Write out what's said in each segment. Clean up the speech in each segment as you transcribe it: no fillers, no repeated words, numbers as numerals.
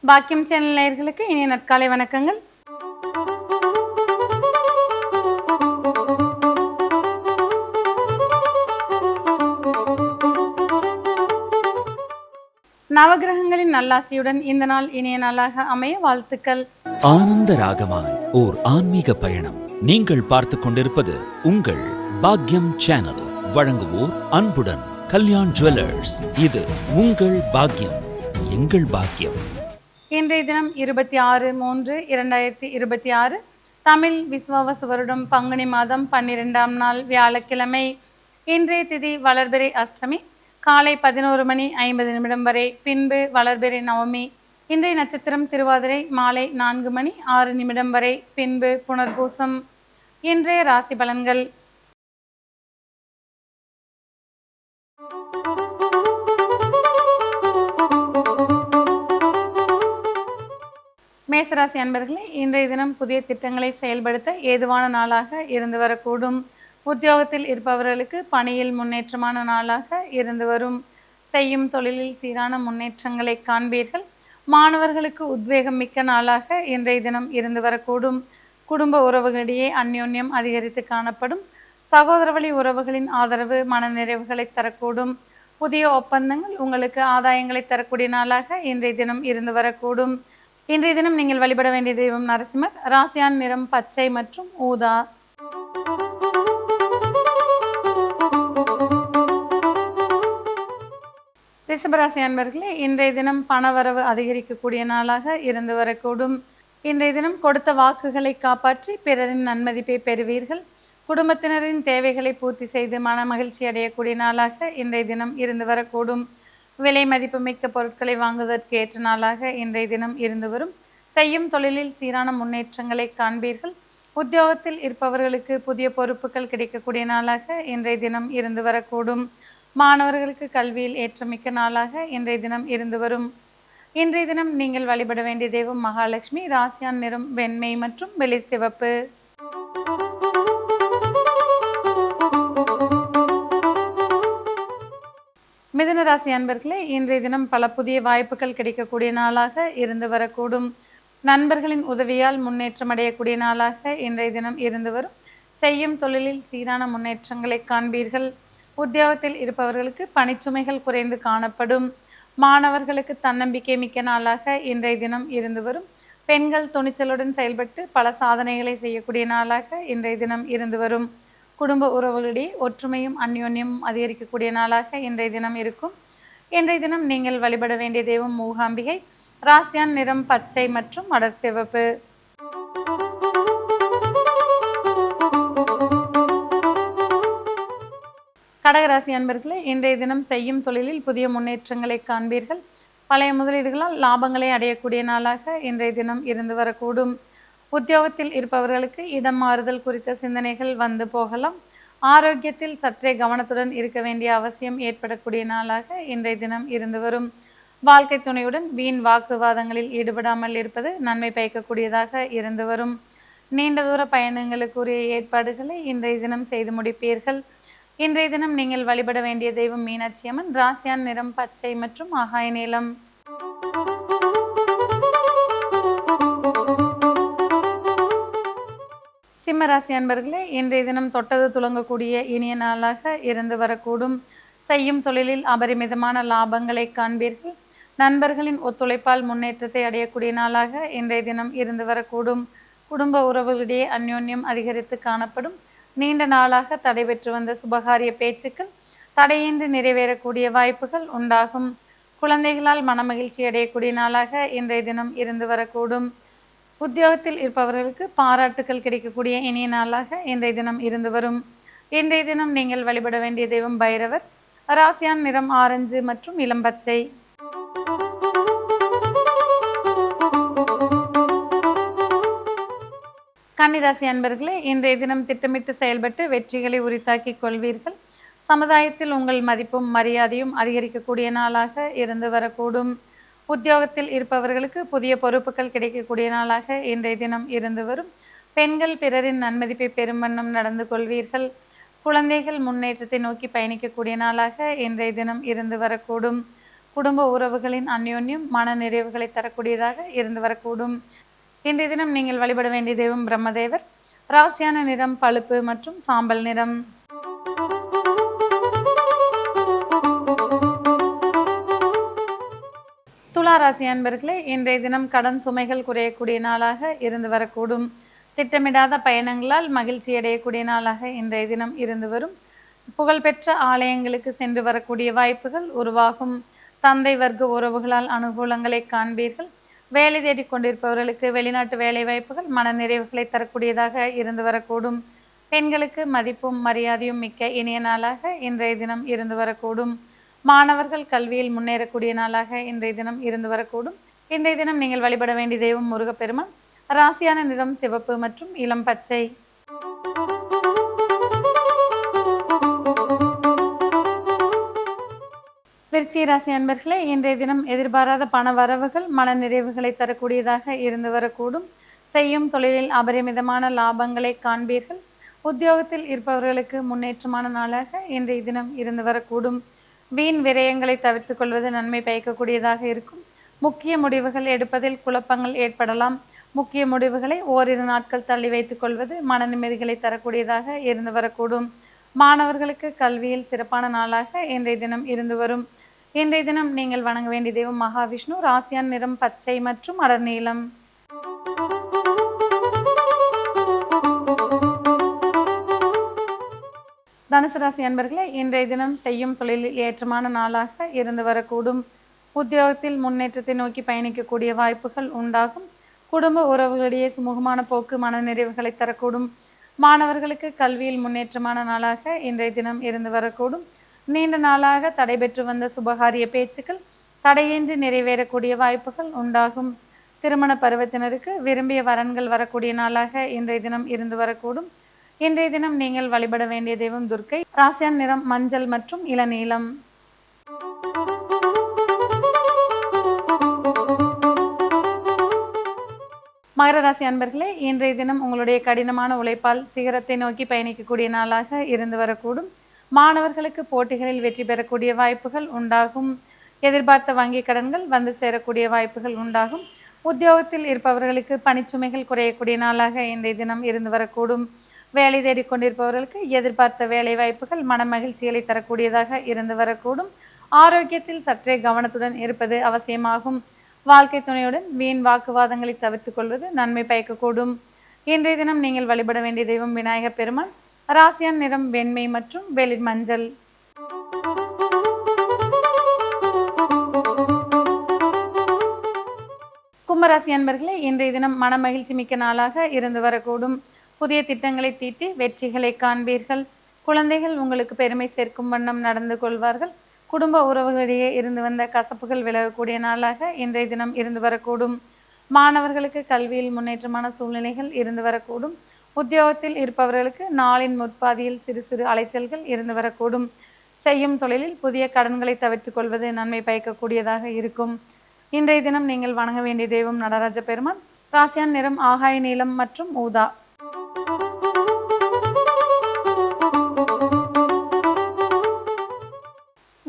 பாக்கியம் சேனல் நேயர்களுக்கு இனிய நற்காலை வணக்கங்கள். நவகிரகங்களின் நல்லாசியுடன் இந்த நாள் இனிய நாளாக அமைய வாழ்த்துக்கள். ஆனந்த ராகமாய் ஓர் ஆன்மீக பயணம். நீங்கள் பார்த்து கொண்டிருப்பது உங்கள் பாக்யம் சேனல். வழங்குவோர் அன்புடன் கல்யாண் ஜுவல்லர்ஸ். இது உங்கள் பாக்யம், எங்கள் பாக்கியம். இன்றைய தினம் 26/3/2026 தமிழ் விசுவாவச வருடம் பங்குனி மாதம் 12ஆம் நாள் வியாழக்கிழமை. இன்றைய திதி வளர்பிறை அஷ்டமி காலை 11:50 வரை, பின்பு வளர்பிறை நவமி. இன்றைய நட்சத்திரம் திருவாதிரை மாலை 4:06 வரை, பின்பு புனர்பூசம். இன்றைய ராசி பலன்கள். மேசராசி அன்பர்களே, இன்றைய தினம் புதிய திட்டங்களை செயல்படுத்த ஏதுவான நாளாக இருந்து வரக்கூடும். உத்தியோகத்தில் இருப்பவர்களுக்கு பணியில் முன்னேற்றமான நாளாக இருந்து வரும். செய்யும் தொழிலில் சீரான முன்னேற்றங்களை காண்பீர்கள். மாணவர்களுக்கு உத்வேகம் மிக்க நாளாக இன்றைய தினம் இருந்து வரக்கூடும். குடும்ப உறவுகளிடையே அந்யோன்யம் அதிகரித்து காணப்படும். சகோதர வழி உறவுகளின் ஆதரவு மனநிறைவுகளை தரக்கூடும். புதிய ஒப்பந்தங்கள் உங்களுக்கு ஆதாயங்களை தரக்கூடிய நாளாக இன்றைய தினம் இருந்து வரக்கூடும். இன்றைய தினம் நீங்கள் வழிபட வேண்டிய தெய்வம் நரசிம்மர். ராசியான் நிறம் பச்சை மற்றும் ஊதா. ரிஷபராசி அன்பர்களே, இன்றைய தினம் பணவரவு அதிகரிக்கக்கூடிய நாளாக இருந்து வரக்கூடும். இன்றைய தினம் கொடுத்த வாக்குகளை காப்பாற்றி பிறரின் நன்மதிப்பை பெறுவீர்கள். குடும்பத்தினரின் தேவைகளை பூர்த்தி செய்து மன மகிழ்ச்சி அடையக்கூடிய நாளாக இன்றைய தினம் இருந்து வரக்கூடும். விலை மதிப்பு மிக்க பொருட்களை வாங்குவதற்கு ஏற்ற நாளாக இன்றைய தினம் இருந்து வரும். செய்யும் தொழிலில் சீரான முன்னேற்றங்களை காண்பீர்கள். உத்தியோகத்தில் இருப்பவர்களுக்கு புதிய பொறுப்புகள் கிடைக்கக்கூடிய நாளாக இன்றைய தினம் இருந்து வரக்கூடும். மாணவர்களுக்கு கல்வியில் ஏற்றமிக்க நாளாக இன்றைய தினம் இருந்து வரும். இன்றைய தினம் நீங்கள் வழிபட வேண்டிய தெய்வம் மகாலட்சுமி. ராசியான் நிறம் வெண்மை மற்றும் வெளிர் சிவப்பு. மிதுன ராசி அன்பர்களே, இன்றைய தினம் பல புதிய வாய்ப்புகள் கிடைக்கக்கூடிய நாளாக இருந்து வரக்கூடும். நண்பர்களின் உதவியால் முன்னேற்றம் அடையக்கூடிய நாளாக இன்றைய தினம் இருந்து வரும். செய்யும் தொழிலில் சீரான முன்னேற்றங்களை காண்பீர்கள். உத்தியோகத்தில் இருப்பவர்களுக்கு பணிச்சுமைகள் குறைந்து காணப்படும். மாணவர்களுக்கு தன்னம்பிக்கை மிக்க நாளாக இன்றைய தினம் இருந்து வரும். பெண்கள் துணிச்சலுடன் செயல்பட்டு பல சாதனைகளை செய்யக்கூடிய நாளாக இன்றைய தினம் இருந்து வரும். குடும்ப உறவுகளிடையே ஒற்றுமையும் அந்யோன்யமும் அதிகரிக்கக்கூடிய நாளாக இன்றைய தினம் இருக்கும். இன்றைய தினம் நீங்கள் வழிபட வேண்டிய தெய்வம் மூகாம்பிகை. ராசியான் நிறம் பச்சை மற்றும் அடர் சிவப்பு. கடகராசி அன்பர்களே, இன்றைய தினம் செய்யும் தொழிலில் புதிய முன்னேற்றங்களை காண்பீர்கள். பழைய முதலீடுகளால் லாபங்களை அடையக்கூடிய நாளாக இன்றைய தினம் இருந்து வரக்கூடும். உத்தியோகத்தில் இருப்பவர்களுக்கு இடம் மாறுதல் குறித்த சிந்தனைகள் வந்து போகலாம். ஆரோக்கியத்தில் சற்றே கவனத்துடன் இருக்க வேண்டிய அவசியம் ஏற்படக்கூடிய நாளாக இன்றைய தினம் இருந்து வரும். வாழ்க்கை துணையுடன் வீண் வாக்குவாதங்களில் ஈடுபடாமல் இருப்பது நன்மை பயக்கக்கூடியதாக இருந்து வரும். நீண்ட தூர பயணங்களுக்குரிய ஏற்பாடுகளை இன்றைய தினம் செய்து முடிப்பீர்கள். இன்றைய தினம் நீங்கள் வழிபட வேண்டிய தெய்வம் மீனாட்சி அம்மன். ராசியான் நிறம் பச்சை மற்றும் ஆகாய நீலம். சிம்மராசி அன்பர்களே, இன்றைய தினம் தொட்டது துளங்கக்கூடிய இனிய நாளாக இருந்து வரக்கூடும். செய்யும் தொழிலில் அபரிமிதமான லாபங்களை காண்பீர்கள். நண்பர்களின் ஒத்துழைப்பால் முன்னேற்றத்தை அடையக்கூடிய நாளாக இன்றைய தினம் இருந்து வரக்கூடும். குடும்ப உறவுகளிடையே அந்யோன்யம் அதிகரித்து காணப்படும். நீண்ட நாளாக தடைபெற்று வந்த சுபகாரிய பேச்சுக்கள் தடையின்றி நிறைவேறக்கூடிய வாய்ப்புகள் உண்டாகும். குழந்தைகளால் மனமகிழ்ச்சி அடையக்கூடிய நாளாக இன்றைய தினம் இருந்து வரக்கூடும். உத்தியோகத்தில் இருப்பவர்களுக்கு பாராட்டுக்கள் கிடைக்கக்கூடிய இனிய நாளாக இன்றைய தினம் இருந்து வரும். இன்றைய தினம் நீங்கள் வழிபட வேண்டிய தெய்வம் பைரவர். ராசியான் நிறம் ஆரஞ்சு மற்றும் இளம் பச்சை. கன்னிராசி அன்பர்களே, இன்றைய தினம் திட்டமிட்டு செயல்பட்டு வெற்றிகளை உரித்தாக்கிக் கொள்வீர்கள். சமுதாயத்தில் உங்கள் மதிப்பும் மரியாதையும் அதிகரிக்கக்கூடிய நாளாக இருந்து வரக்கூடும். உத்தியோகத்தில் இருப்பவர்களுக்கு புதிய பொறுப்புகள் கிடைக்கக்கூடிய நாளாக இன்றைய தினம் இருந்து வரும். பெண்கள் பிறரின் நன்மதிப்பை பெரும் வண்ணம் நடந்து கொள்வீர்கள். குழந்தைகள் முன்னேற்றத்தை நோக்கி பயணிக்கக்கூடிய நாளாக இன்றைய தினம் இருந்து வரக்கூடும். குடும்ப உறவுகளின் அந்யோன்யம் மன நிறைவுகளை தரக்கூடியதாக இருந்து வரக்கூடும். இன்றைய தினம் நீங்கள் வழிபட வேண்டிய தெய்வம் பிரம்மதேவர். ராசியான நிறம் பழுப்பு மற்றும் சாம்பல் நிறம். துலா ராசி அன்பர்களே, இன்றைய தினம் கடன் சுமைகள் குறையக்கூடிய நாளாக இருந்து வரக்கூடும். திட்டமிடாத பயணங்களால் மகிழ்ச்சி அடையக்கூடிய நாளாக இன்றைய தினம் இருந்து வரும். புகழ்பெற்ற ஆலயங்களுக்கு சென்று வரக்கூடிய வாய்ப்புகள் உருவாகும். தந்தை வர்க்க உறவுகளால் அனுகூலங்களை காண்பீர்கள். வேலை தேடிக் கொண்டிருப்பவர்களுக்கு வெளிநாட்டு வேலை வாய்ப்புகள் மன நிறைவுகளை தரக்கூடியதாக இருந்து வரக்கூடும். பெண்களுக்கு மதிப்பும் மரியாதையும் மிக்க இனிய நாளாக இன்றைய தினம் இருந்து வரக்கூடும். மாணவர்கள் கல்வியில் முன்னேறக்கூடிய நாளாக இன்றைய தினம் இருந்து வரக்கூடும். இன்றைய தினம் நீங்கள் வழிபட வேண்டிய தெய்வம் முருகப்பெருமான். ராசியான நிறம் சிவப்பு மற்றும் இளம் பச்சை. விருச்சிக ராசி அன்பர்களே, இன்றைய தினம் எதிர்பாராத பண வரவுகள் மன நிறைவுகளை தரக்கூடியதாக இருந்து வரக்கூடும். செய்யும் தொழிலில் அபரிமிதமான லாபங்களை காண்பீர்கள். உத்தியோகத்தில் இருப்பவர்களுக்கு முன்னேற்றமான நாளாக இன்றைய தினம் இருந்து வரக்கூடும். வீண் விரயங்களை தவிர்த்து கொள்வது நன்மை பயக்கக்கூடியதாக இருக்கும். முக்கிய முடிவுகள் எடுப்பதில் குழப்பங்கள் ஏற்படலாம். முக்கிய முடிவுகளை ஓரிரு நாட்கள் தள்ளி வைத்துக் கொள்வது மன நிம்மதிகளை தரக்கூடியதாக இருந்து வரக்கூடும். மாணவர்களுக்கு கல்வியில் சிறப்பான நாளாக இன்றைய தினம் இருந்து வரும். இன்றைய தினம் நீங்கள் வணங்க வேண்டிய தெய்வம் மகாவிஷ்ணு. ராசியான் நிறம் பச்சை மற்றும் அடர் நீலம். தனுசு ராசி அன்பர்களே, இன்றைய தினம் செய்யும் தொழிலில் ஏற்றமான நாளாக இருந்து வரக்கூடும். உத்தியோகத்தில் முன்னேற்றத்தை நோக்கி பயணிக்கக்கூடிய வாய்ப்புகள் உண்டாகும். குடும்ப உறவுகளிடையே சுமூகமான போக்கு மன நிறைவுகளை தரக்கூடும். மாணவர்களுக்கு கல்வியில் முன்னேற்றமான நாளாக இன்றைய தினம் இருந்து வரக்கூடும். நீண்ட நாளாக தடைபெற்று வந்த சுபகாரிய பேச்சுக்கள் தடையின்றி நிறைவேறக்கூடிய வாய்ப்புகள் உண்டாகும். திருமண பருவத்தினருக்கு விரும்பிய வரன்கள் வரக்கூடிய நாளாக இன்றைய தினம் இருந்து வரக்கூடும். இன்றைய தினம் நீங்கள் வழிபட வேண்டிய தெய்வம் துர்க்கை. ராசியான் நிறம் மஞ்சள் மற்றும் இளநீலம். மகர ராசி அன்பர்களே, இன்றைய தினம் உங்களுடைய கடினமான உழைப்பால் சிகரத்தை நோக்கி பயணிக்கக்கூடிய நாளாக இருந்து வரக்கூடும். மாணவர்களுக்கு போட்டிகளில் வெற்றி பெறக்கூடிய வாய்ப்புகள் உண்டாகும். எதிர்பார்த்த வங்கி கடன்கள் வந்து சேரக்கூடிய வாய்ப்புகள் உண்டாகும். உத்தியோகத்தில் இருப்பவர்களுக்கு பணிச்சுமைகள் குறையக்கூடிய நாளாக இன்றைய தினம் இருந்து வரக்கூடும். வேலை தேடிக் கொண்டிருப்பவர்களுக்கு எதிர்பார்த்த வேலை வாய்ப்புகள் மன மகிழ்ச்சிகளை தரக்கூடியதாக இருந்து வரக்கூடும். ஆரோக்கியத்தில் சற்றே கவனத்துடன் இருப்பது அவசியமாகும். வாழ்க்கை துணையுடன் வீண் வாக்குவாதங்களை தவிர்த்து கொள்வது நன்மை பயக்கக்கூடும். இன்றைய தினம் நீங்கள் வழிபட வேண்டிய தெய்வம் விநாயகர் பெருமான். ராசியான் நிறம் வெண்மை மற்றும் வெளிர் மஞ்சள். கும்பராசி அன்பர்களே, இன்றைய தினம் மன மகிழ்ச்சி மிக்க நாளாக இருந்து வரக்கூடும். புதிய திட்டங்களை தீட்டி வெற்றிகளை காண்பீர்கள். குழந்தைகள் உங்களுக்கு பெருமை சேர்க்கும் வண்ணம் நடந்து கொள்வார்கள். குடும்ப உறவுகளிடையே இருந்து வந்த கசப்புகள் விலகக்கூடிய நாளாக இன்றைய தினம் இருந்து வரக்கூடும். மாணவர்களுக்கு கல்வியில் முன்னேற்றமான சூழ்நிலைகள் இருந்து வரக்கூடும். உத்தியோகத்தில் இருப்பவர்களுக்கு நாளின் முற்பாதியில் சிறு சிறு அலைச்சல்கள் இருந்து வரக்கூடும். செய்யும் தொழிலில் புதிய கடன்களை தவிர்த்து கொள்வது நன்மை பயக்கக்கூடியதாக இருக்கும். இன்றைய தினம் நீங்கள் வணங்க வேண்டிய தெய்வம் நடராஜ பெருமான். ராசியான் நிறம் ஆகாய நீலம் மற்றும் ஊதா.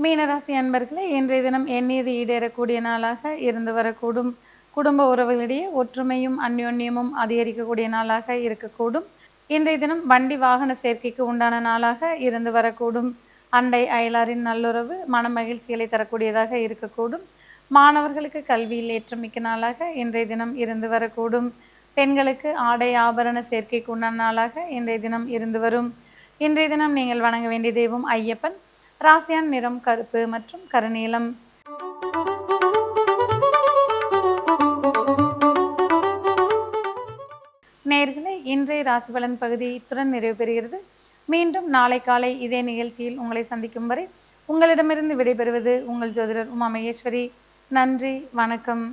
மீனராசி அன்பர்களே, இன்றைய தினம் எண்ணியது ஈடேறக்கூடிய நாளாக இருந்து வரக்கூடும். குடும்ப உறவுகளிடையே ஒற்றுமையும் அந்யோன்யமும் அதிகரிக்கக்கூடிய நாளாக இருக்கக்கூடும். இன்றைய தினம் வண்டி வாகன சேர்க்கைக்கு உண்டான நாளாக இருந்து வரக்கூடும். அண்டை அயலாரின் நல்லுறவு மன மகிழ்ச்சிகளை தரக்கூடியதாக இருக்கக்கூடும். மாணவர்களுக்கு கல்வியில் ஏற்றமிக்க நாளாக இன்றைய தினம் இருந்து வரக்கூடும். பெண்களுக்கு ஆடை ஆபரண சேர்க்கைக்கு உண்டான நாளாக இன்றைய தினம் இருந்து வரும். இன்றைய தினம் நீங்கள் வணங்க வேண்டிய தெய்வம் ஐயப்பன். ராசியான் நிறம் கருப்பு மற்றும் கருநீலம். நேயர்களே, இன்றைய ராசி பலன் பகுதி இத்துடன் நிறைவு பெறுகிறது. மீண்டும் நாளை காலை இதே நிகழ்ச்சியில் உங்களை சந்திக்கும் வரை உங்களிடமிருந்து விடைபெறுவது உங்கள் ஜோதிடர் உமா மகேஸ்வரி. நன்றி, வணக்கம்.